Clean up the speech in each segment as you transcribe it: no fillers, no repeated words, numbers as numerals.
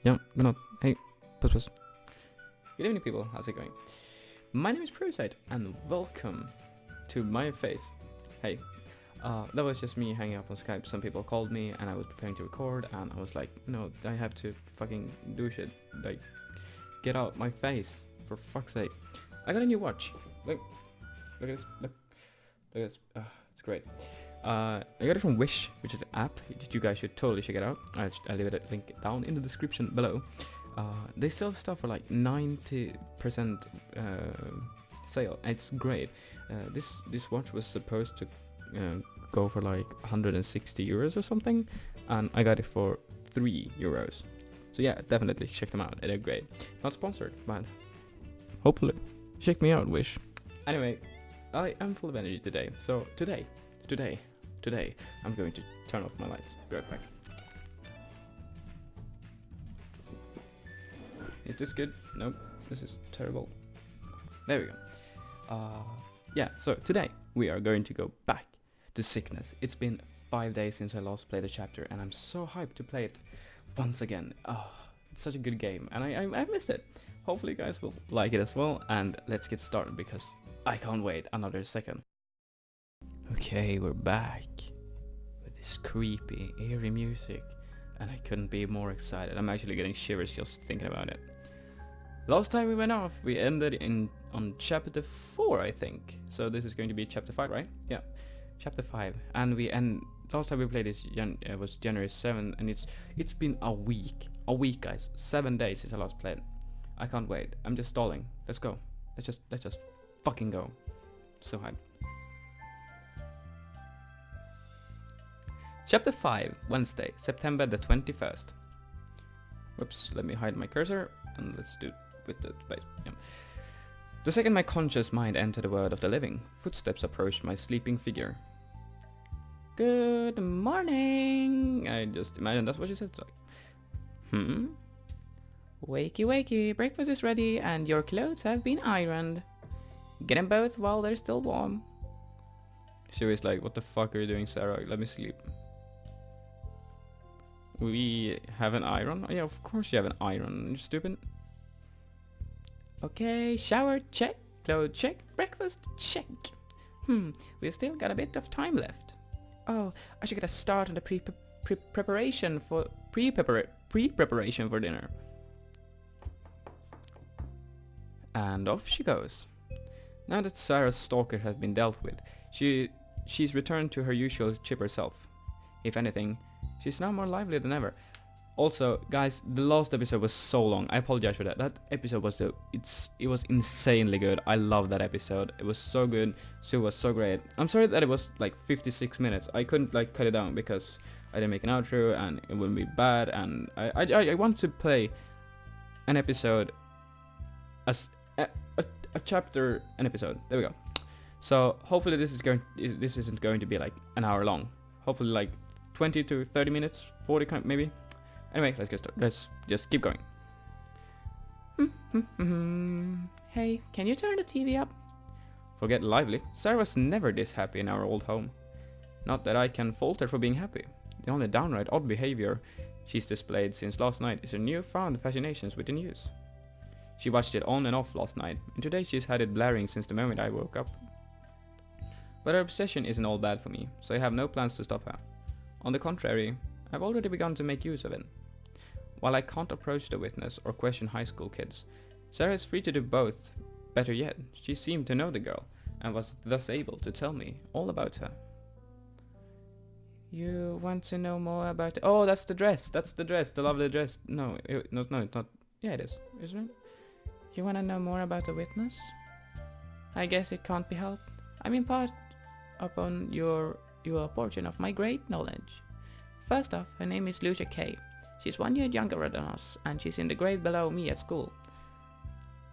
Yeah, we're not. Hey, puss. Good evening, people. How's it going? My name is Prozite, and welcome to my face. Hey, that was just me hanging up on Skype. Some people called me, and I was preparing to record, and I was like, no, I have to fucking do shit. Like, get out my face, for fuck's sake. I got a new watch. Look at this. Look at this. It's great. I got it from Wish, which is an app. You guys should totally check it out. I'll leave it a link down in the description below. They sell stuff for like 90% sale. It's great. This watch was supposed to go for like 160 euros or something, and I got it for 3 euros. So yeah, definitely check them out. They're great. Not sponsored, but hopefully check me out, Wish. Anyway, I am full of energy today. So today I'm going to turn off my lights. Be right back. Is this good? Nope, this is terrible. There we go. Yeah, so today we are going to go back to Sickness. It's been 5 days since I last played a chapter, and I'm so hyped to play it once again. It's such a good game, and I missed it. Hopefully you guys will like it as well, and let's get started because I can't wait another second. Okay, we're back with this creepy, eerie music, and I couldn't be more excited. I'm actually getting shivers just thinking about it. Last time we went off, we ended on chapter 4, I think. So this is going to be chapter 5, right? Yeah, chapter 5. And last time we played this was January 7th, and it's been a week, guys. 7 days since I last played. I can't wait. I'm just stalling. Let's go. Let's just fucking go. So hyped. Chapter 5, Wednesday, September the 21st. Whoops, let me hide my cursor, and let's do it with the space. Yeah. The second my conscious mind entered the world of the living, footsteps approached my sleeping figure. Good morning! I just imagine that's what she said. So. Wakey wakey, breakfast is ready and your clothes have been ironed. Get them both while they're still warm. She was like, what the fuck are you doing, Sarah? Let me sleep. We have an iron? Oh yeah, of course you have an iron. You stupid. Okay, shower check, clothes check, breakfast check. We still got a bit of time left. Oh, I should get a start on the pre-preparation for dinner. And off she goes. Now that Sarah's stalker has been dealt with, she's returned to her usual chipper self. If anything, she's now more lively than ever. Also, guys, the last episode was so long. I apologize for that. That episode was it was insanely good. I love that episode. It was so good. Sue was so great. I'm sorry that it was like 56 minutes. I couldn't like cut it down because I didn't make an outro and it wouldn't be bad. And I want to play an episode as a chapter, an episode. There we go. So hopefully this isn't going to be like an hour long. Hopefully like 20 to 30 minutes, 40 maybe. Anyway, let's get started. Let's just keep going. Hey, can you turn the TV up? Forget lively. Sarah was never this happy in our old home. Not that I can fault her for being happy. The only downright odd behavior she's displayed since last night is her newfound fascinations with the news. She watched it on and off last night, and today she's had it blaring since the moment I woke up. But her obsession isn't all bad for me, so I have no plans to stop her. On the contrary, I've already begun to make use of it. While I can't approach the witness or question high school kids, Sarah is free to do both. Better yet, she seemed to know the girl, and was thus able to tell me all about her. You want to know more about... Oh, that's the dress! That's the dress! The lovely dress! No, it's not... Yeah, it is. Isn't it? You want to know more about the witness? I guess it can't be helped. I'm in part upon your portion of my great knowledge. First off, her name is Lucia Kay. She's 1 year younger than us, and she's in the grade below me at school.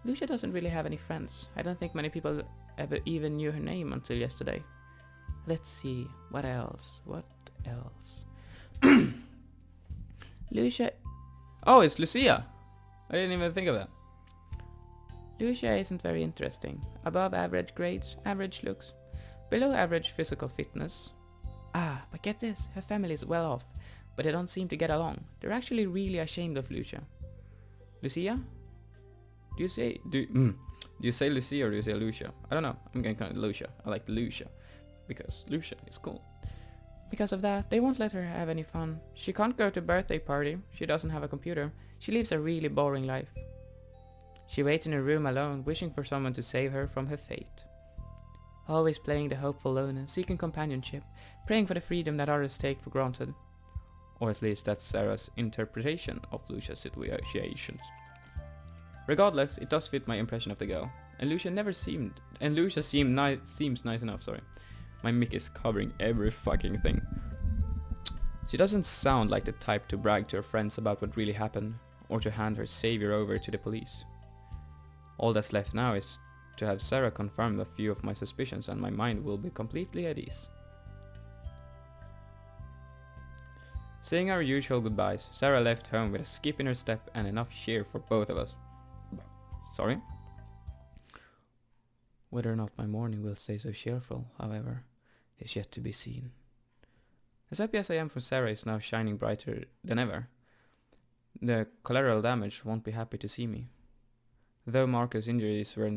Lucia doesn't really have any friends. I don't think many people ever even knew her name until yesterday. Let's see, what else? Lucia... Oh, it's Lucia! I didn't even think of that. Lucia isn't very interesting. Above average grades, average looks, below average physical fitness. But get this, her family is well off. but they don't seem to get along. They're actually really ashamed of Lucia. Lucia? Do you say Lucia or do you say Lucia? I don't know. I'm going to call it Lucia. I like Lucia because Lucia is cool. Because of that, they won't let her have any fun. She can't go to a birthday party. She doesn't have a computer. She lives a really boring life. She waits in her room alone, wishing for someone to save her from her fate. Always playing the hopeful loner, seeking companionship, praying for the freedom that others take for granted. Or at least that's Sarah's interpretation of Lucia's situations. Regardless, it does fit my impression of the girl. And Lucia seems nice enough, sorry. My mic is covering every fucking thing. She doesn't sound like the type to brag to her friends about what really happened, or to hand her savior over to the police. All that's left now is to have Sarah confirm a few of my suspicions and my mind will be completely at ease. Saying our usual goodbyes, Sarah left home with a skip in her step and enough cheer for both of us. Sorry? Whether or not my morning will stay so cheerful, however, is yet to be seen. As happy as I am for Sarah is now shining brighter than ever. The collateral damage won't be happy to see me. Though Marcus' injuries were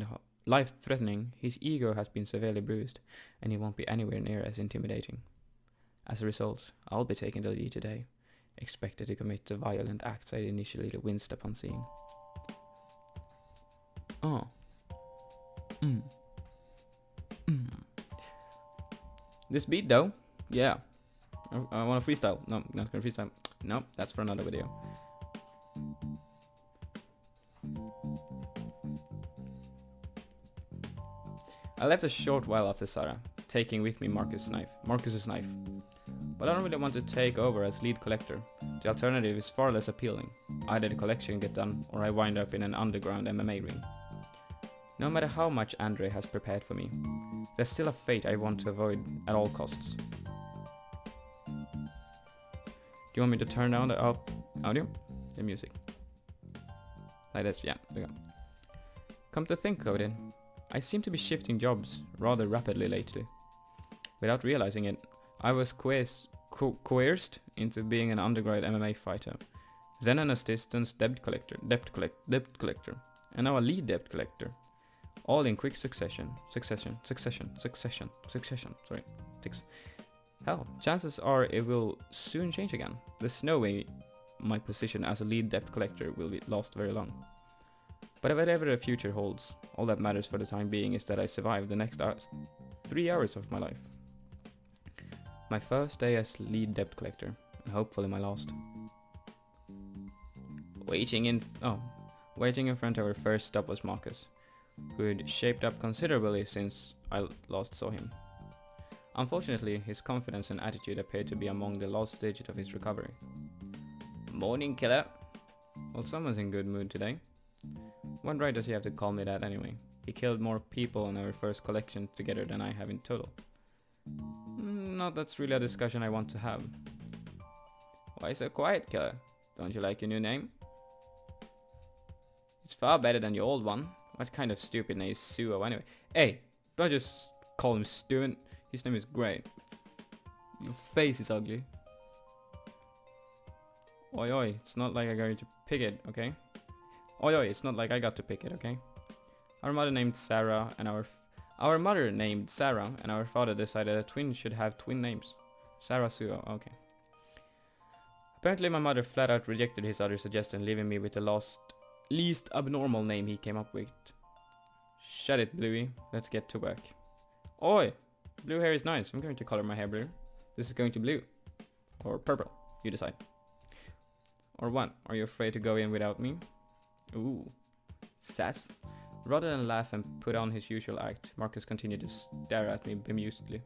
life-threatening, his ego has been severely bruised, and he won't be anywhere near as intimidating. As a result, I'll be taking the lead today, expected to commit the violent acts I initially winced upon seeing. Oh. This beat though, yeah. I want to freestyle. No, not gonna freestyle. No, that's for another video. I left a short while after Sarah, taking with me Marcus's knife. But I don't really want to take over as lead collector. The alternative is far less appealing. Either the collection get done, or I wind up in an underground MMA ring. No matter how much Andre has prepared for me, there's still a fate I want to avoid at all costs. Do you want me to turn down the audio? The music. Like this, yeah, there we go. Come to think of it, I seem to be shifting jobs rather rapidly lately. Without realizing it, I was coerced into being an undergrad MMA fighter, then an assistant debt collector, and now a lead debt collector. All in quick succession. Sorry, ticks. Hell, chances are it will soon change again. There's no way my position as a lead debt collector will last very long. But whatever the future holds, all that matters for the time being is that I survive the next 3 hours of my life. My first day as lead debt collector, and hopefully my last. Waiting in front of our first stop was Marcus, who had shaped up considerably since I last saw him. Unfortunately, his confidence and attitude appeared to be among the last stages of his recovery. Morning, killer. Well, someone's in good mood today. What right does he have to call me that anyway? He killed more people on our first collection together than I have in total. Not that's really a discussion I want to have. Why so quiet, killer? Don't you like your new name? It's far better than your old one. What kind of stupid name is Suo anyway? Hey, don't just call him stupid. His name is great. Your face is ugly. Oi oi, it's not like I'm going to pick it, okay? Oi oi, it's not like I got to pick it, okay? Our mother named Sarah and our father decided that twins should have twin names. Sarah Suo, okay. Apparently my mother flat out rejected his other suggestion, leaving me with the least abnormal name he came up with. Shut it, Bluey. Let's get to work. Oi! Blue hair is nice. I'm going to color my hair blue. This is going to blue. Or purple. You decide. Or what? Are you afraid to go in without me? Ooh. Sass. Rather than laugh and put on his usual act, Marcus continued to stare at me bemusedly.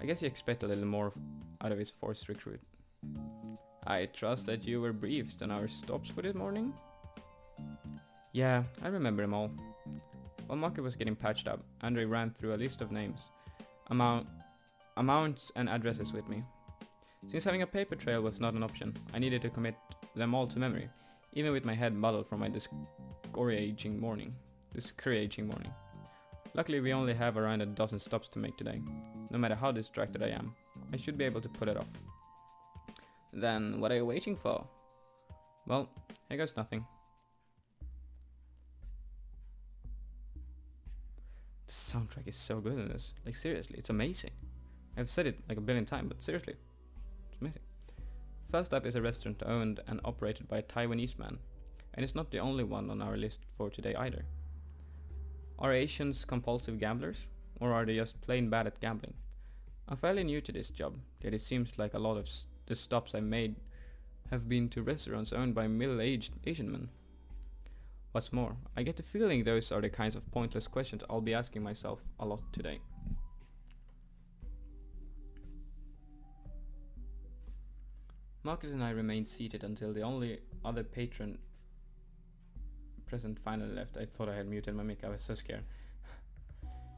I guess he expected a little more out of his forced recruit. I trust that you were briefed on our stops for this morning? Yeah, I remember them all. While Marcus was getting patched up, Andre ran through a list of names, amounts and addresses with me. Since having a paper trail was not an option, I needed to commit them all to memory, even with my head muddled from my discouraging morning. Luckily we only have around a dozen stops to make today. No matter how distracted I am, I should be able to pull it off. Then what are you waiting for? Well, here goes nothing. The soundtrack is so good in this. Like seriously, it's amazing. I've said it like a billion times, but seriously, it's amazing. First up is a restaurant owned and operated by a Taiwanese man. And it's not the only one on our list for today either. Are Asians compulsive gamblers? Or are they just plain bad at gambling? I'm fairly new to this job, yet it seems like a lot of the stops I made have been to restaurants owned by middle-aged Asian men. What's more, I get the feeling those are the kinds of pointless questions I'll be asking myself a lot today. Marcus and I remained seated until the only other patron present finally left. I thought I had muted my mic, I was so scared.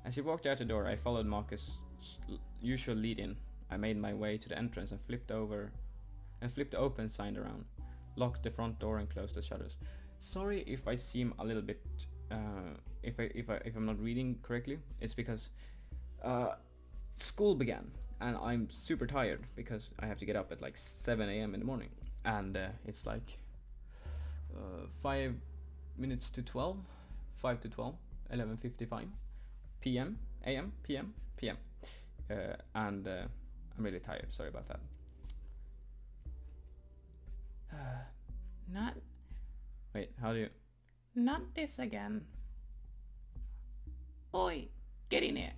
As he walked out the door, I followed Marcus' usual lead-in. I made my way to the entrance and flipped the open sign around, locked the front door and closed the shutters. Sorry if I seem a little bit if I'm not reading correctly. It's because school began and I'm super tired because I have to get up at like 7 a.m. in the morning, and it's like 5 minutes to 12, 5 to 12, 11:55 p.m. a.m. p.m. p.m. And I'm really tired. Sorry about that. Wait, how do you... Not this again. Oi, get in here.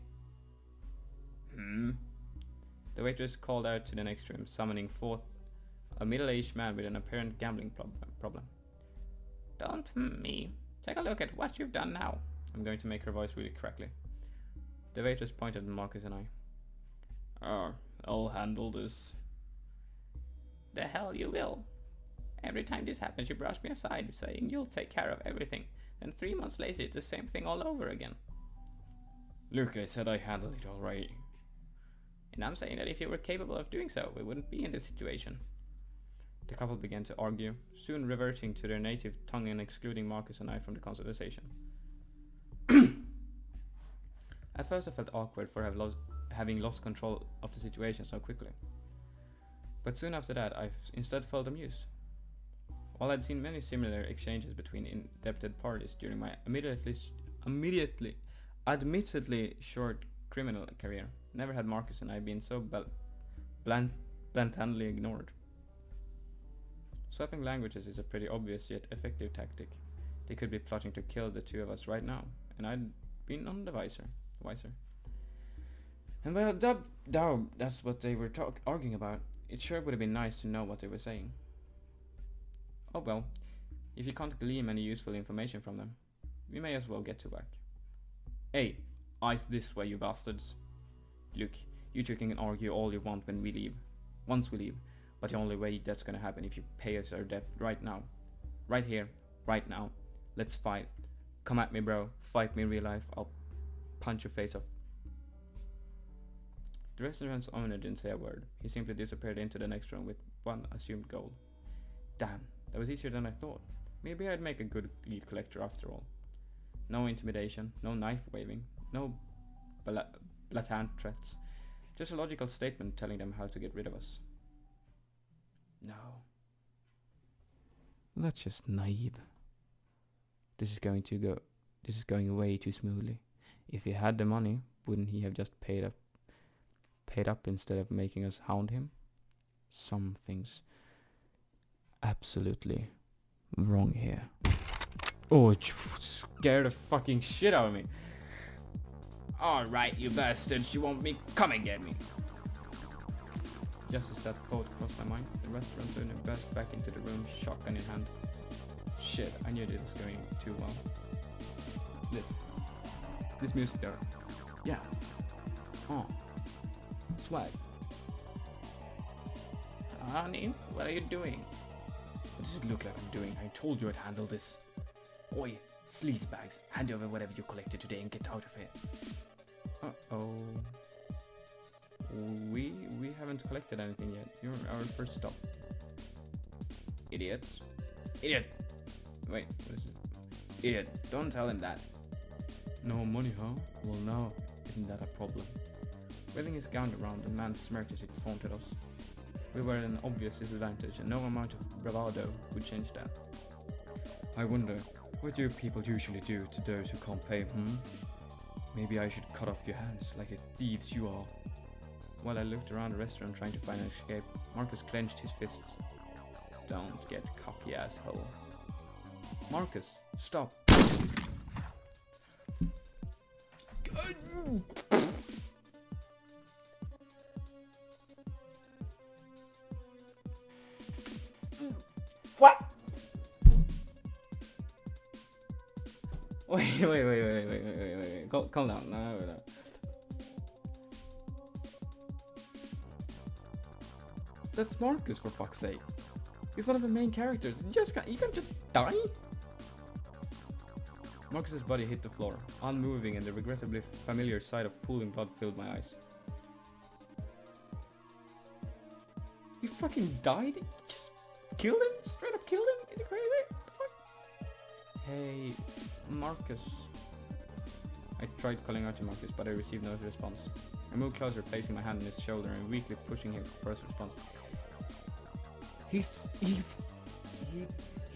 The waitress called out to the next room, summoning forth a middle-aged man with an apparent gambling problem. Don't me. Take a look at what you've done now. I'm going to make her voice really crackly. The waitress pointed at Marcus and I. I'll handle this. The hell you will. Every time this happens you brush me aside, saying you'll take care of everything. And 3 months later it's the same thing all over again. Look, I said I handled it alright. And I'm saying that if you were capable of doing so, we wouldn't be in this situation. The couple began to argue, soon reverting to their native tongue and excluding Marcus and I from the conversation. At first I felt awkward for having lost control of the situation so quickly. But soon after that I instead felt amused. While I'd seen many similar exchanges between indebted parties during my admittedly short criminal career, never had Marcus and I been so blatantly ignored. Swapping languages is a pretty obvious yet effective tactic. They could be plotting to kill the two of us right now, and I'd been none the wiser. And well, doubt that's what they were arguing about. It sure would have been nice to know what they were saying. Oh well, if you can't glean any useful information from them, we may as well get to work. Hey, eyes this way, you bastards. Look, you two can argue all you want once we leave, but the only way that's gonna happen if you pay us our debt right now. Right here, right now. Let's fight. Come at me, bro. Fight me in real life. I'll punch your face off. The restaurant's owner didn't say a word. He simply disappeared into the next room with one assumed goal. Damn, that was easier than I thought. Maybe I'd make a good lead collector after all. No intimidation, no knife waving, no blatant threats. Just a logical statement telling them how to get rid of us. No. That's just naive. This is going way too smoothly. If he had the money, wouldn't he have just paid up instead of making us hound him? Something's absolutely wrong here. Oh, it scared the fucking shit out of me. Alright, you bastards, you want me? Come and get me. Just as that thought crossed my mind, the restaurant owner burst back into the room, shotgun in hand. Shit, I knew this was going too well. This music there. Yeah. Oh. Swag. Honey, what are you doing? What does it look like I'm doing? I told you I'd handle this. Oi, sleazebags, hand over whatever you collected today and get out of here. Uh-oh. We haven't collected anything yet. You're our first stop. Idiots. Idiot! Wait, what is it? Idiot, don't tell him that. No money, huh? Well now, isn't that a problem? Waving his gown around, the man smirked as he taunted us. We were at an obvious disadvantage, and no amount of bravado would change that. I wonder, what do people usually do to those who can't pay, Maybe I should cut off your hands, like the thieves you are. While I looked around the restaurant trying to find an escape, Marcus clenched his fists. Don't get cocky, asshole. Marcus, stop. What? Wait. Calm down. No. That's Marcus, for fuck's sake. He's one of the main characters. You can't just die? Marcus's body hit the floor, unmoving, and the regrettably familiar sight of pooling blood filled my eyes. You fucking died? You just killed him? Straight up killed him? Is it crazy? What the fuck? Hey, Marcus. I tried calling out to Marcus, but I received no response. I moved closer, placing my hand on his shoulder and weakly pushing him for first response. He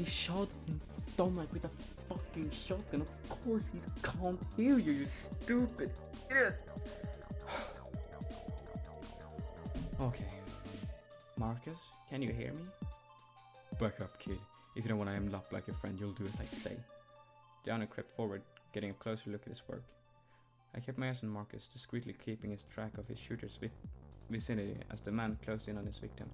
shot in the stomach with a fucking shotgun. Of course he can't hear you, you stupid idiot. Okay. Marcus, can you hear me? Back up, kid. If you don't want to end up like your friend, you'll do as I say. Diana crept forward, getting a closer look at his work. I kept my eyes on Marcus, discreetly keeping his track of his shooter's vicinity as the man closed in on his victim.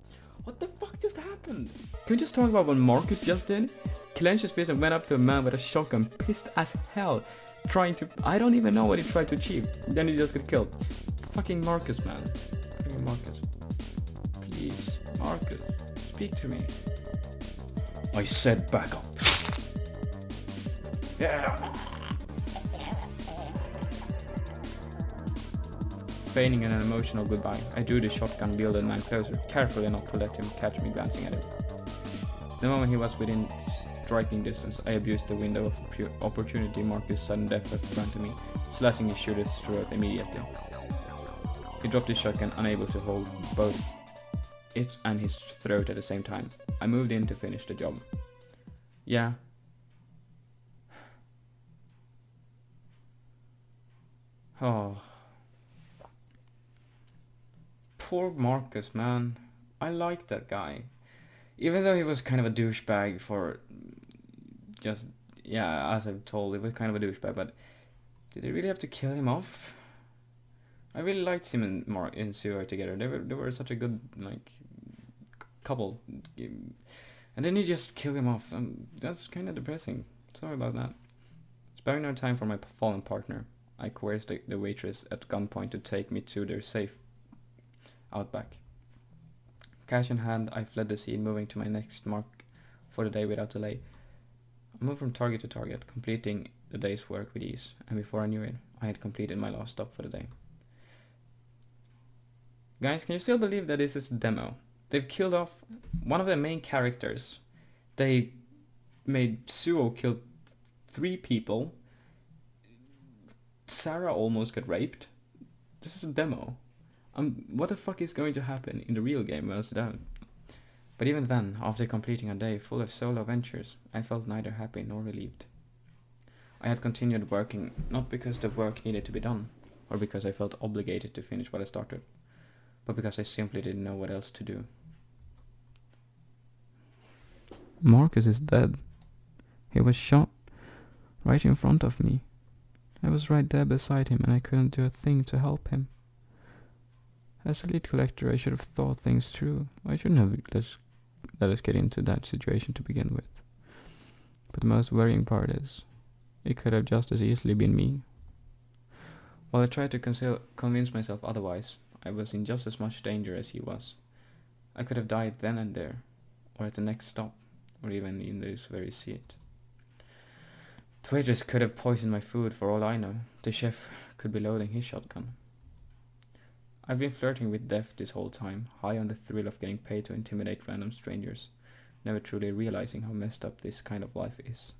What the fuck just happened? Can we just talk about what Marcus just did? Clenched his fist and went up to a man with a shotgun, pissed as hell, trying to... I don't even know what he tried to achieve. Then he just got killed. Fucking Marcus, man. Fucking Marcus. Please, Marcus, speak to me. I said back up. Yeah. Feigning an emotional goodbye, I drew the shotgun-wielded man closer, carefully not to let him catch me glancing at him. The moment he was within striking distance, I abused the window of opportunity Marcus' sudden death had granted me, slashing his shooter's throat immediately. He dropped his shotgun, unable to hold both it and his throat at the same time. I moved in to finish the job. Yeah. Oh. Poor Marcus, man. I liked that guy. Even though he was kind of a douchebag for just... Yeah, as I've told, he was kind of a douchebag, but... Did they really have to kill him off? I really liked him and Sue together. They were such a good, like, couple. And then he just killed him off. That's kind of depressing. Sorry about that. Sparing no time for my fallen partner, I coerced the waitress at gunpoint to take me to their safe outback. Cash in hand, I fled the scene, moving to my next mark for the day without delay. I moved from target to target, completing the day's work with ease, and before I knew it, I had completed my last stop for the day. Guys, can you still believe that this is a demo? They've killed off one of the main characters. They made Suo kill 3 people. Sarah almost got raped. This is a demo. What the fuck is going to happen in the real game when it's done? But even then, after completing a day full of solo ventures, I felt neither happy nor relieved. I had continued working, not because the work needed to be done, or because I felt obligated to finish what I started, but because I simply didn't know what else to do. Marcus is dead. He was shot right in front of me. I was right there beside him and I couldn't do a thing to help him. As a lead collector, I should have thought things through. I shouldn't have let us get into that situation to begin with. But the most worrying part is, it could have just as easily been me. While I tried to convince myself otherwise, I was in just as much danger as he was. I could have died then and there, or at the next stop, or even in this very seat. The waitress could have poisoned my food for all I know. The chef could be loading his shotgun. I've been flirting with death this whole time, high on the thrill of getting paid to intimidate random strangers, never truly realizing how messed up this kind of life is.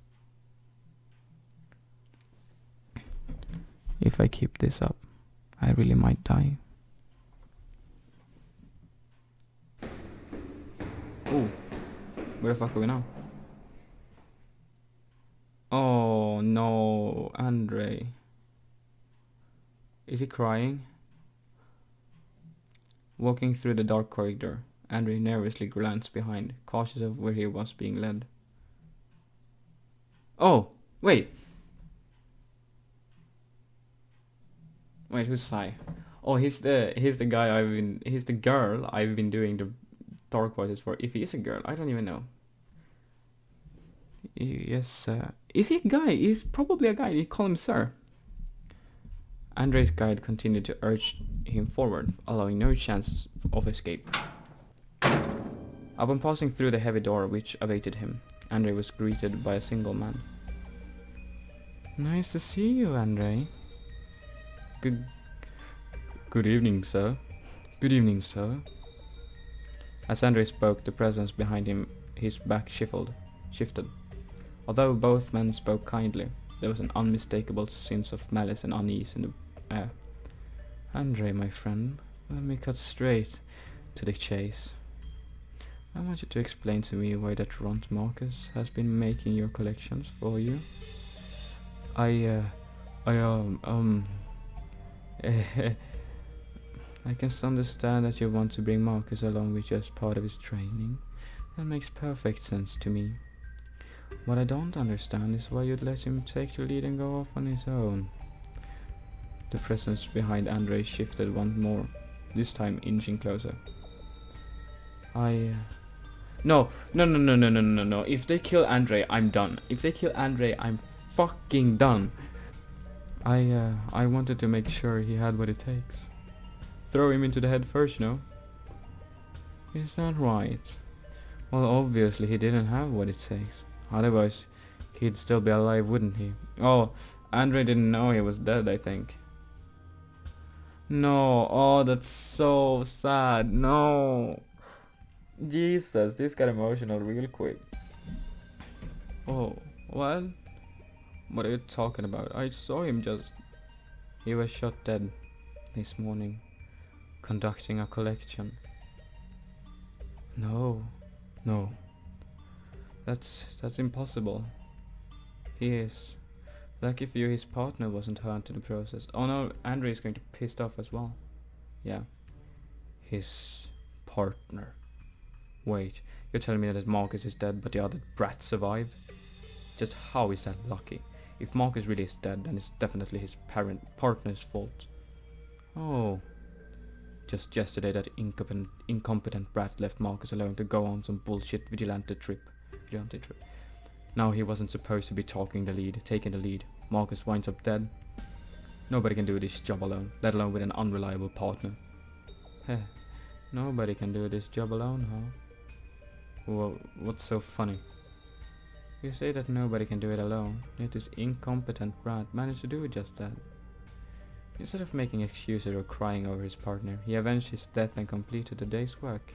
If I keep this up, I really might die. Where the fuck are we now? Oh no, Andre. Is he crying? Walking through the dark corridor, Andre nervously glanced behind, cautious of where he was being led. Oh, wait! Wait, who's Sai? Oh, he's the guy he's the girl I've been doing the dark voices for. If he is a girl, I don't even know. Yes, is he a guy? He's probably a guy. You call him sir. Andre's guide continued to urge him forward, allowing no chance of escape. Upon passing through the heavy door which awaited him, Andre was greeted by a single man. Nice to see you, Andre. Good evening, sir. Good evening, sir. As Andre spoke, the presence behind him, his back shifted. Although both men spoke kindly, there was an unmistakable sense of malice and unease in the air. Andre, my friend, let me cut straight to the chase. I want you to explain to me why that runt Marcus has been making your collections for you. I can understand that you want to bring Marcus along with you as part of his training. That makes perfect sense to me. What I don't understand is why you'd let him take the lead and go off on his own. The presence behind Andre shifted once more, this time inching closer. No. If they kill Andre, I'm done. If they kill Andre, I'm fucking done. I wanted to make sure he had what it takes. Throw him into the head first, you know? Is that right? Well, obviously he didn't have what it takes. Otherwise, he'd still be alive, wouldn't he? Oh, Andre didn't know he was dead, I think. No, oh, that's so sad. No. Jesus, this got emotional real quick. Oh, what? What are you talking about? I saw him just... He was shot dead this morning, conducting a collection. No. That's impossible. He is. Lucky for you, his partner wasn't hurt in the process. Oh no, Andre is going to be pissed off as well. Yeah. His partner. Wait, you're telling me that Marcus is dead but the other brat survived? Just how is that lucky? If Marcus really is dead, then it's definitely his partner's fault. Oh. Just yesterday that incompetent brat left Marcus alone to go on some bullshit vigilante trip. Now he wasn't supposed to be taking the lead. Marcus winds up dead. Nobody can do this job alone, let alone with an unreliable partner. Heh, nobody can do this job alone, huh? Well, what's so funny? You say that nobody can do it alone, yet this incompetent brat managed to do just that. Instead of making excuses or crying over his partner, he avenged his death and completed the day's work.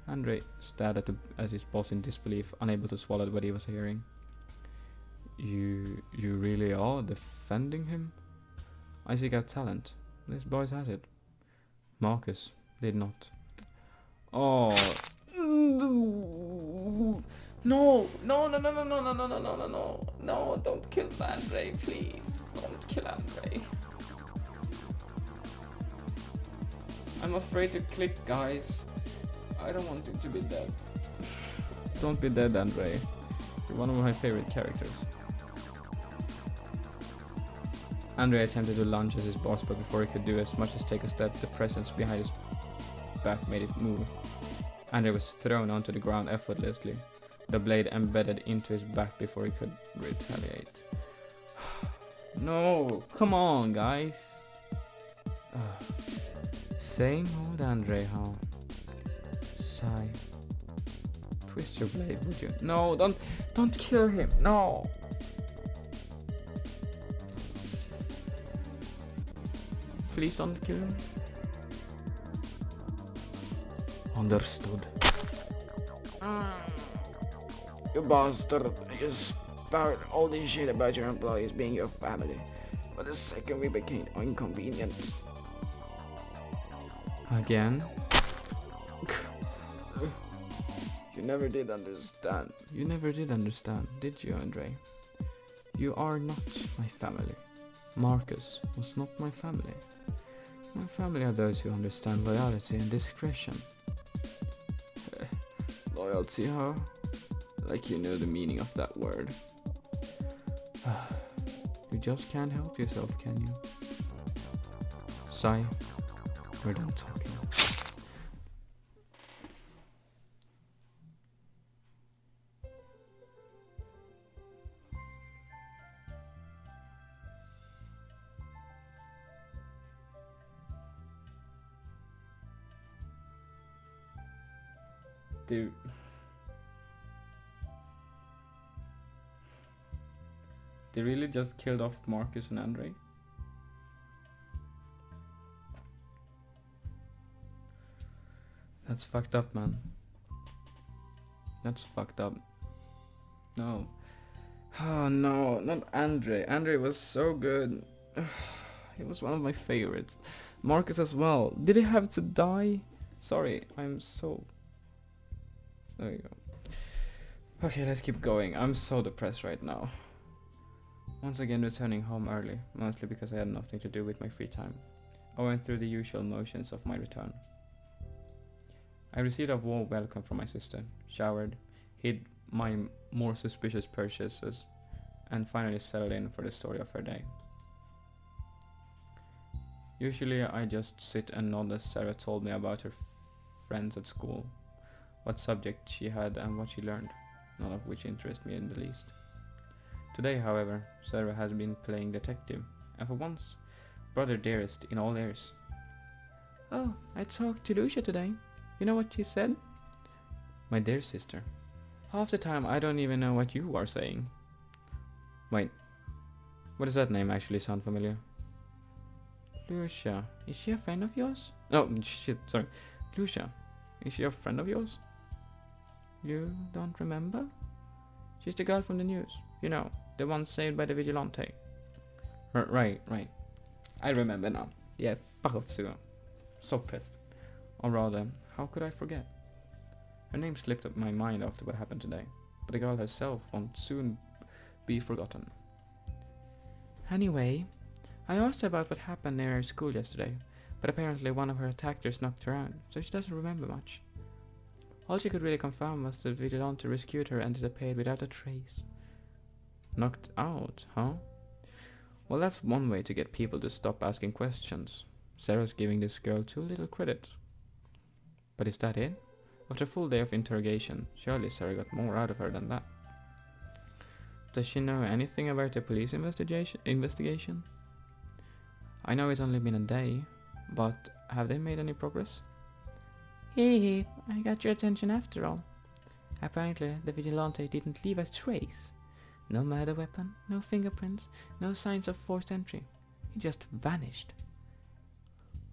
Andre stared at his boss in disbelief, unable to swallow what he was hearing. You really are defending him? I seek out talent. This boy has it. Marcus did not. Oh. No, don't kill Andre, please. Don't kill Andre. I'm afraid to click, guys. I don't want him to be dead. Don't be dead, Andre. You're one of my favorite characters. Andre attempted to lunge at his boss, but before he could do as much as take a step, the presence behind his back made it move. Andre was thrown onto the ground effortlessly, the blade embedded into his back before he could retaliate. No, come on, guys. Same old Andre, huh? Sigh. Twist your blade, would you? No, don't kill him. No. Please don't kill him. Understood. You bastard. You spout all this shit about your employees being your family. But the second we became inconvenient. Again? You never did understand. You never did understand, did you, Andre? You are not my family. Marcus was not my family. My family are those who understand loyalty and discretion. Loyalty, huh? Like you know the meaning of that word. You just can't help yourself, can you? Sigh. We're done talking. Dude. They really just killed off Marcus and Andre? That's fucked up, man. That's fucked up. No. Oh no, not Andre. Andre was so good. He was one of my favorites. Marcus as well. Did he have to die? Sorry, I'm so... There you go. Okay, let's keep going. I'm so depressed right now. Once again returning home early, mostly because I had nothing to do with my free time. I went through the usual motions of my return. I received a warm welcome from my sister, showered, hid my more suspicious purchases, and finally settled in for the story of her day. Usually I just sit and nod as Sarah told me about her friends at school, what subject she had and what she learned, none of which interest me in the least. Today, however, Sarah has been playing detective, and for once, brother dearest in all ears. Oh, I talked to Lucia today. You know what she said? My dear sister, half the time I don't even know what you are saying. Wait, what does that name actually sound familiar? Lucia, is she a friend of yours? Oh, shit, sorry. Lucia, is she a friend of yours? You don't remember? She's the girl from the news, you know, the one saved by the vigilante. Right. I remember now. Yeah, fuck off, Sue. So pissed. Or rather, how could I forget? Her name slipped up my mind after what happened today, but the girl herself won't soon be forgotten. Anyway, I asked her about what happened near her school yesterday, but apparently one of her attackers knocked her out, so she doesn't remember much. All she could really confirm was that vigilante rescued her and disappeared without a trace. Knocked out, huh? Well, that's one way to get people to stop asking questions. Sarah's giving this girl too little credit. But is that it? After a full day of interrogation, surely Sarah got more out of her than that. Does she know anything about the police investigation? I know it's only been a day, but have they made any progress? Hey, I got your attention after all. Apparently, the vigilante didn't leave a trace. No murder weapon, no fingerprints, no signs of forced entry. He just vanished.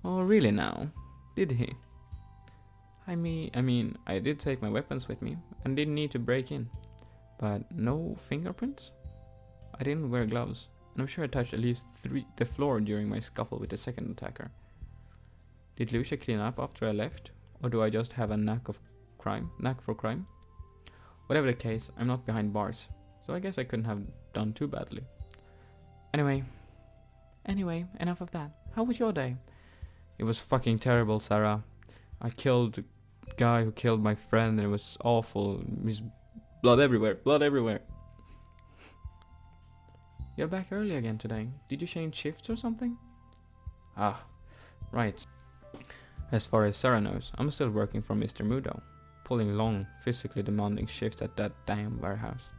Oh, really now? Did he? I mean, I did take my weapons with me and didn't need to break in. But no fingerprints? I didn't wear gloves, and I'm sure I touched at least the floor during my scuffle with the second attacker. Did Lucia clean up after I left? Or do I just have a knack for crime? Whatever the case, I'm not behind bars, so I guess I couldn't have done too badly. Anyway, enough of that. How was your day? It was fucking terrible, Sarah. I killed the guy who killed my friend and it was awful. There's blood everywhere. You're back early again today. Did you change shifts or something? Ah, right. As far as Sarah knows, I'm still working for Mr. Mudo, pulling long, physically demanding shifts at that damn warehouse.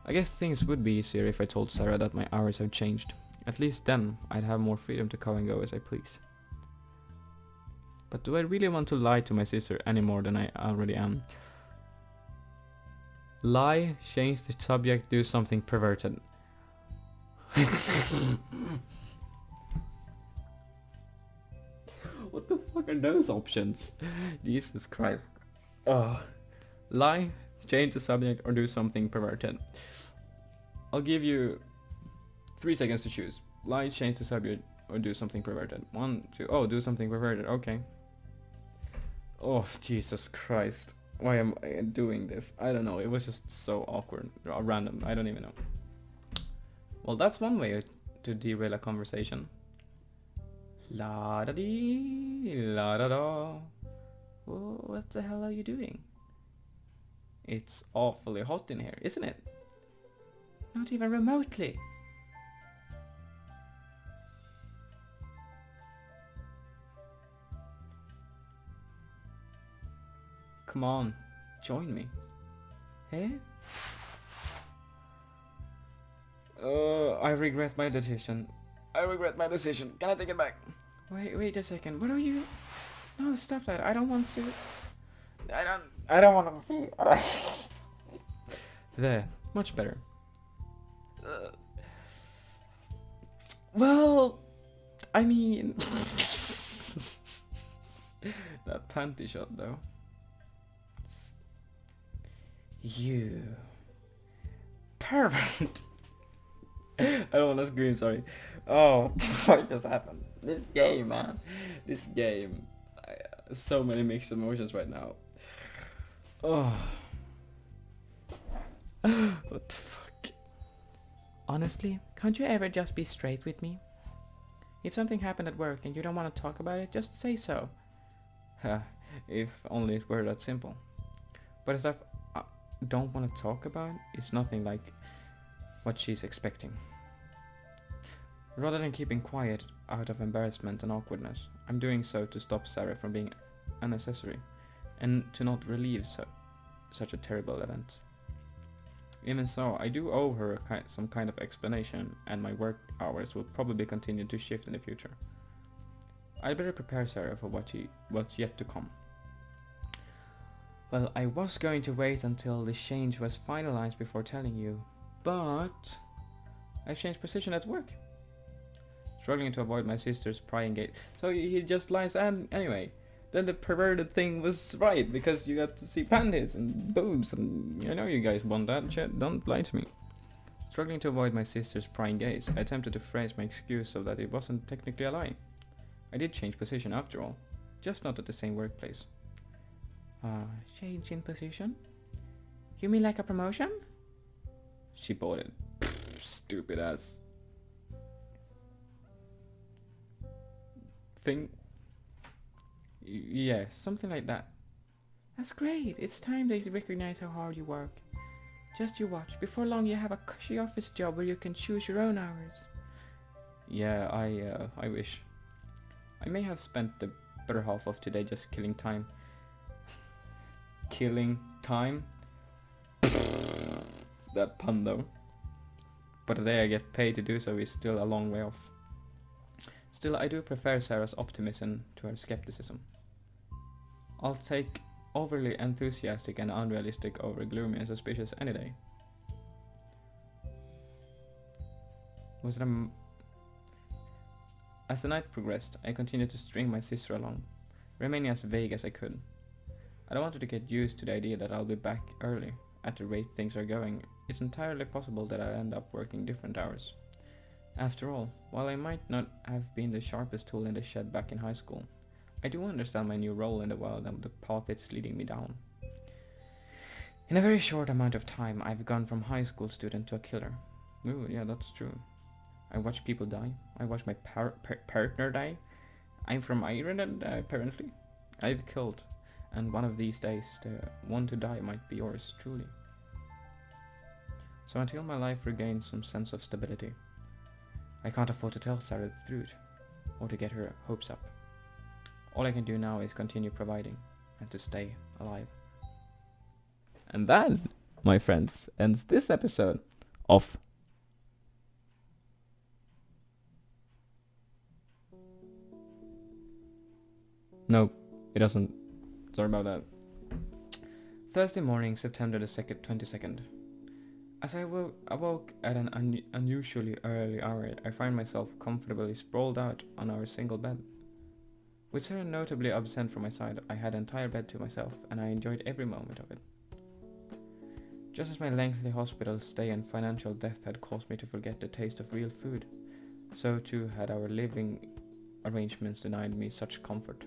I guess things would be easier if I told Sarah that my hours have changed. At least then, I'd have more freedom to come and go as I please. But do I really want to lie to my sister any more than I already am? Lie, change the subject, do something perverted. What the fuck are those options? Jesus Christ. Lie, change the subject, or do something perverted. I'll give you 3 seconds to choose. Lie, change the subject, or do something perverted. 1, 2, oh, do something perverted, okay. Oh, Jesus Christ. Why am I doing this? I don't know. It was just so awkward, random. I don't even know. Well, that's one way to derail a conversation. La da dee, la da da. What the hell are you doing? It's awfully hot in here, isn't it? Not even remotely. Come on, join me. Hey? I regret my decision. I regret my decision. Can I take it back? Wait a second. What are you? No, stop that. I don't want to. I don't want to see. There, much better. Well, I mean, that panty shot though. You pervert. I don't want to scream, sorry. Oh, what just happened? This game, man. This game. So many mixed emotions right now. Oh. What the fuck? Honestly, can't you ever just be straight with me? If something happened at work and you don't want to talk about it, just say so. If only it were that simple. But the stuff I don't want to talk about is nothing like what she's expecting. Rather than keeping quiet out of embarrassment and awkwardness, I'm doing so to stop Sarah from being unnecessary and to not relieve such a terrible event. Even so, I do owe her some kind of explanation, and my work hours will probably continue to shift in the future. I'd better prepare Sarah for what's yet to come. Well, I was going to wait until the change was finalized before telling you, but I changed position at work. Struggling to avoid my sister's prying gaze. So he just lies and anyway. Then the perverted thing was right, because you got to see panties and boobs, and I know you guys want that shit, don't lie to me. Struggling to avoid my sister's prying gaze, I attempted to phrase my excuse so that it wasn't technically a lie. I did change position after all, just not at the same workplace. Change in position? You mean like a promotion? She bought it. Stupid ass. Thing? Yeah, something like that. That's great. It's time they recognize how hard you work. Just you watch. Before long you have a cushy office job where you can choose your own hours. Yeah, I wish. I may have spent the better half of today just killing time. Killing time? That pun though. But the day I get paid to do so is still a long way off. Still, I do prefer Sarah's optimism to her skepticism. I'll take overly enthusiastic and unrealistic over gloomy and suspicious any day. As the night progressed, I continued to string my sister along, remaining as vague as I could. I don't want her to get used to the idea that I'll be back early. At the rate things are going, it's entirely possible that I'll end up working different hours. After all, while I might not have been the sharpest tool in the shed back in high school, I do understand my new role in the world and the path it's leading me down. In a very short amount of time, I've gone from high school student to a killer. Ooh, yeah, that's true. I watch people die. I watch my partner die. I'm from Ireland, apparently. I've killed, and one of these days, the one to die might be yours, truly. So until my life regains some sense of stability, I can't afford to tell Sarah the truth, or to get her hopes up. All I can do now is continue providing, and to stay alive. And that, my friends, ends this episode of... No, it doesn't. Sorry about that. Thursday morning, September the 22nd. As I awoke at an unusually early hour, I find myself comfortably sprawled out on our single bed. With Sarah notably absent from my side, I had the entire bed to myself, and I enjoyed every moment of it. Just as my lengthy hospital stay and financial debt had caused me to forget the taste of real food, so too had our living arrangements denied me such comfort.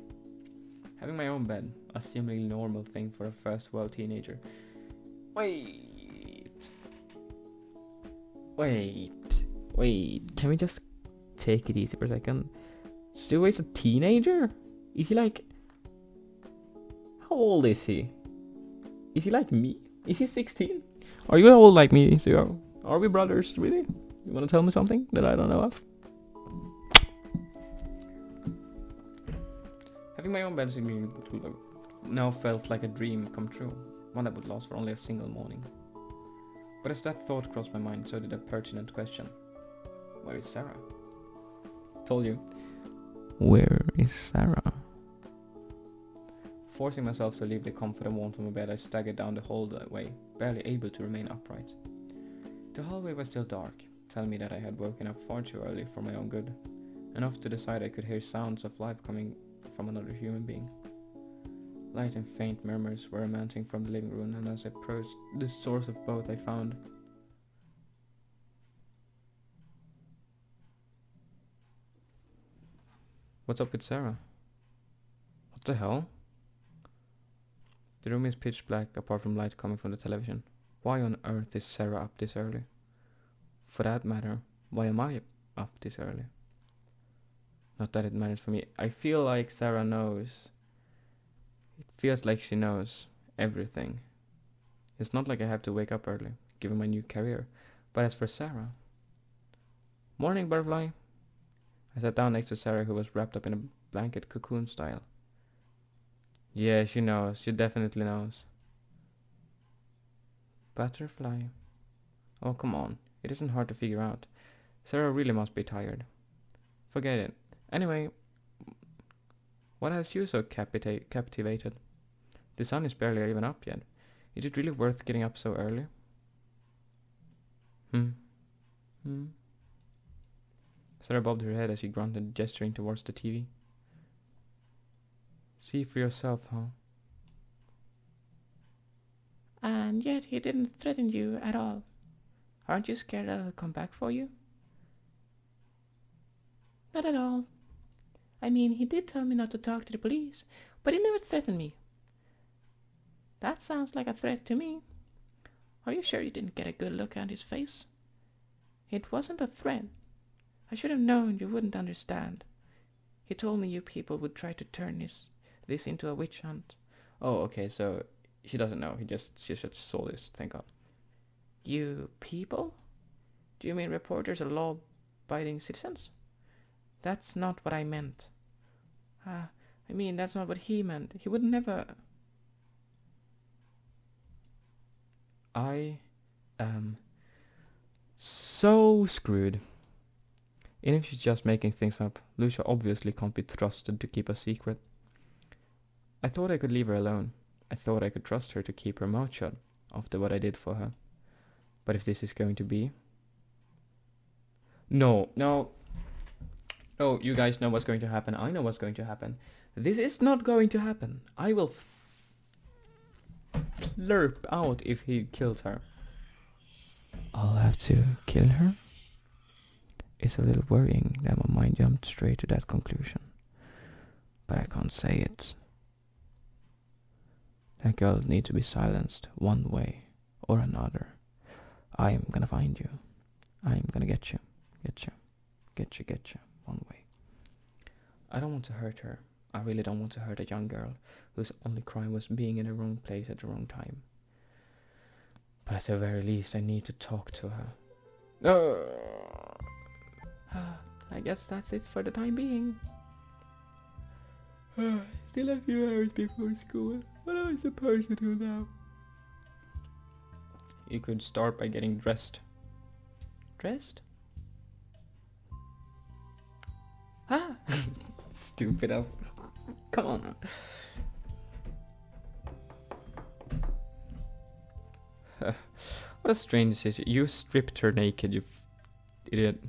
Having my own bed, a seemingly normal thing for a first world teenager. Wait. Can we just take it easy for a second? Stu is a teenager? Is he like... How old is he? Is he like me? Is he 16? Are you old like me, Stu? Are we brothers, really? You wanna tell me something that I don't know of? Having my own bed now felt like a dream come true. One that would last for only a single morning. But as that thought crossed my mind, so did a pertinent question. Where is Sarah? Told you. Where is Sarah? Forcing myself to leave the comfort and warmth of my bed, I staggered down the hallway, barely able to remain upright. The hallway was still dark, telling me that I had woken up far too early for my own good. Enough to decide I could hear sounds of life coming from another human being. Light and faint murmurs were emanating from the living room, and as I approached the source of both, I found... What's up with Sarah? What the hell? The room is pitch black apart from light coming from the television. Why on earth is Sarah up this early? For that matter, why am I up this early? Not that it matters for me. I feel like Sarah knows. It feels like she knows everything. It's not like I have to wake up early, given my new career. But as for Sarah... Morning, butterfly. I sat down next to Sarah, who was wrapped up in a blanket cocoon style. Yeah, she knows. She definitely knows. Butterfly. Oh, come on. It isn't hard to figure out. Sarah really must be tired. Forget it. Anyway, what has you so captivated? The sun is barely even up yet. Is it really worth getting up so early? Sarah bobbed her head as she grunted, gesturing towards the TV. See for yourself, huh? And yet he didn't threaten you at all. Aren't you scared that he'll come back for you? Not at all. I mean, he did tell me not to talk to the police, but he never threatened me. That sounds like a threat to me. Are you sure you didn't get a good look at his face? It wasn't a threat. I should have known you wouldn't understand. He told me you people would try to turn this into a witch hunt. Oh, okay, so she doesn't know. She just saw this, thank God. You people? Do you mean reporters or law-abiding citizens? That's not what I meant. I mean, that's not what he meant. He would never... I am so screwed. Even if she's just making things up, Lucia obviously can't be trusted to keep a secret. I thought I could leave her alone. I thought I could trust her to keep her mouth shut after what I did for her. But if this is going to be... No, you guys know what's going to happen. I know what's going to happen. This is not going to happen. I will flurp out if he kills her. I'll have to kill her? It's a little worrying that my mind jumped straight to that conclusion. But I can't say it. That girl needs to be silenced one way or another. I am gonna find you. I am gonna get you. One way. I don't want to hurt her. I really don't want to hurt a young girl whose only crime was being in the wrong place at the wrong time. But at the very least I need to talk to her. I guess that's it for the time being. Still a few hours before school. What am I supposed to do now? You could start by getting dressed. Dressed? Stupid ass. Come on. What a strange situation. You stripped her naked, you idiot.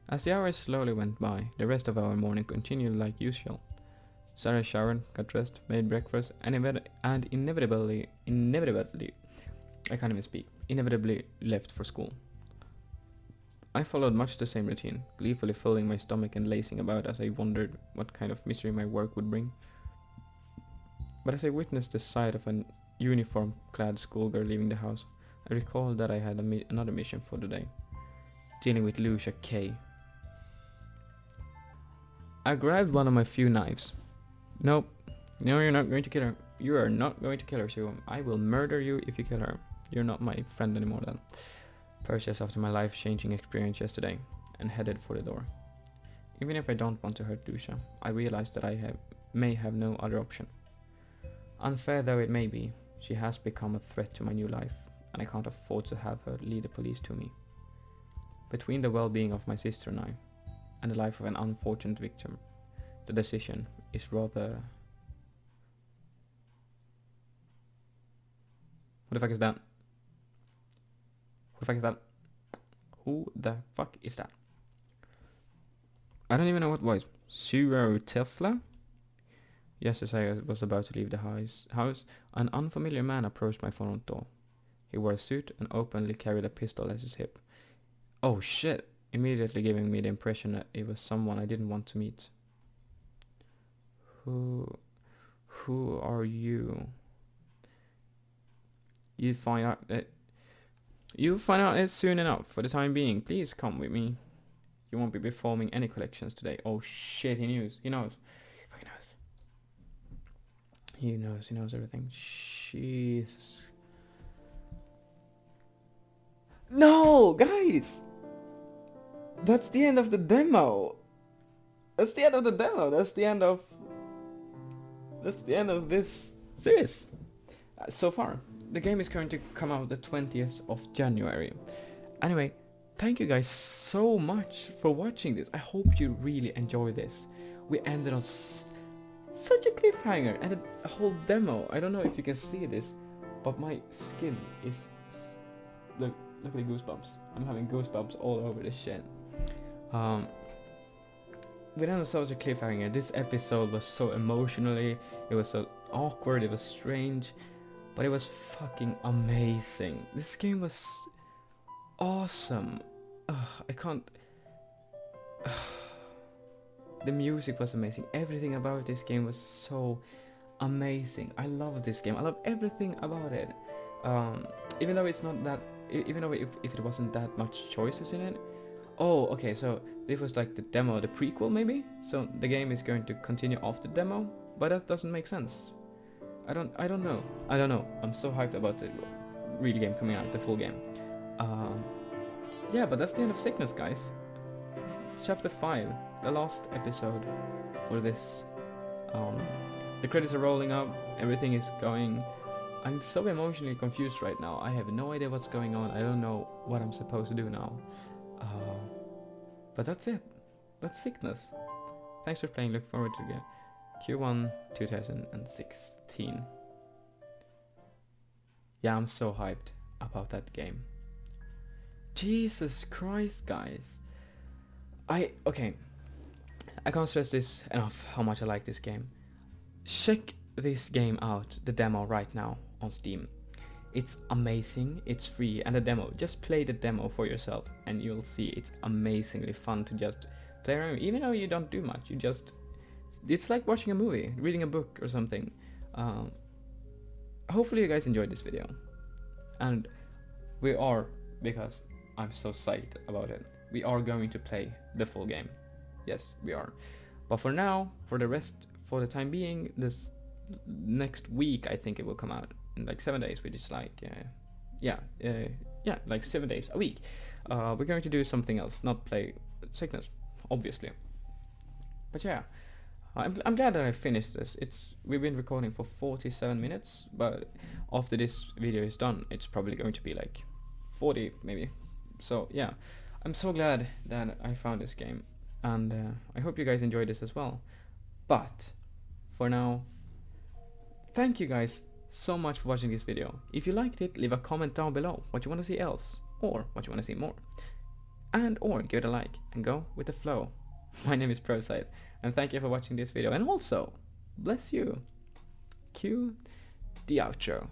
As the hours slowly went by, the rest of our morning continued like usual. Sarah showered, got dressed, made breakfast, and inevitably, I can't even speak, inevitably left for school. I followed much the same routine, gleefully filling my stomach and lazing about as I wondered what kind of misery my work would bring. But as I witnessed the sight of an uniform-clad schoolgirl leaving the house, I recalled that I had another mission for the day, dealing with Lucia K. I grabbed one of my few knives. Nope. No, you're not going to kill her. You are not going to kill her, Sue. I will murder you if you kill her. You're not my friend anymore then. Purchased after my life-changing experience yesterday, and headed for the door. Even if I don't want to hurt Lucia, I realize that I may have no other option. Unfair though it may be, she has become a threat to my new life, and I can't afford to have her lead the police to me. Between the well-being of my sister and I, and the life of an unfortunate victim, the decision is rather... Who the fuck is that? Who the fuck is that? Who the fuck is that? I don't even know what voice. Zero Tesla? Just as I was about to leave the house, an unfamiliar man approached my front door. He wore a suit and openly carried a pistol at his hip. Oh shit! Immediately giving me the impression that it was someone I didn't want to meet. Who are you? You'll find out it soon enough. For the time being, please come with me. You won't be performing any collections today. Oh shit, he knows. He knows. Fucking knows. He knows everything. Jesus. No, guys! That's the end of the demo. That's the end of the demo. That's the end of this series. So far. The game is going to come out the 20th of January. Anyway, thank you guys so much for watching this. I hope you really enjoy this. We ended on such a cliffhanger and a whole demo. I don't know if you can see this, but my skin is... Look at the goosebumps. I'm having goosebumps all over the shit. We ended on such a cliffhanger. This episode was so emotionally, it was so awkward, it was strange. But it was fucking amazing. This game was awesome. I can't... The music was amazing. Everything about this game was so amazing. I love this game. I love everything about it. Even though it's not that... Even though if it wasn't that much choices in it. Oh, okay, so this was like the demo, the prequel maybe? So the game is going to continue after the demo? But that doesn't make sense. I don't know. I'm so hyped about the real game coming out, the full game. Yeah, but that's the end of Sickness, guys. Chapter 5, the last episode for this. The credits are rolling up, everything is going. I'm so emotionally confused right now. I have no idea what's going on. I don't know what I'm supposed to do now. But that's it. That's Sickness. Thanks for playing. Look forward to it. Q1 2016. Yeah, I'm so hyped about that game. Jesus Christ, guys. I can't stress this enough how much I like this game. Check this game out, the demo right now on Steam. It's amazing, it's free, and the demo, just play the demo for yourself and you'll see it's amazingly fun to just play around. Even though you don't do much, it's like watching a movie, reading a book or something. Hopefully you guys enjoyed this video. And we are, because I'm so psyched about it, we are going to play the full game. Yes, we are. But for now, for the time being, this next week I think it will come out in like 7 days, which is like, like 7 days a week. We're going to do something else, not play Sickness, obviously. But yeah. I'm glad that I finished this. We've been recording for 47 minutes, but after this video is done, it's probably going to be like 40 maybe. So yeah, I'm so glad that I found this game, and I hope you guys enjoyed this as well. But for now, thank you guys so much for watching this video. If you liked it, leave a comment down below what you want to see else, or what you want to see more, or give it a like and go with the flow. My name is Prozite, and thank you for watching this video, and also, bless you. Cue the outro.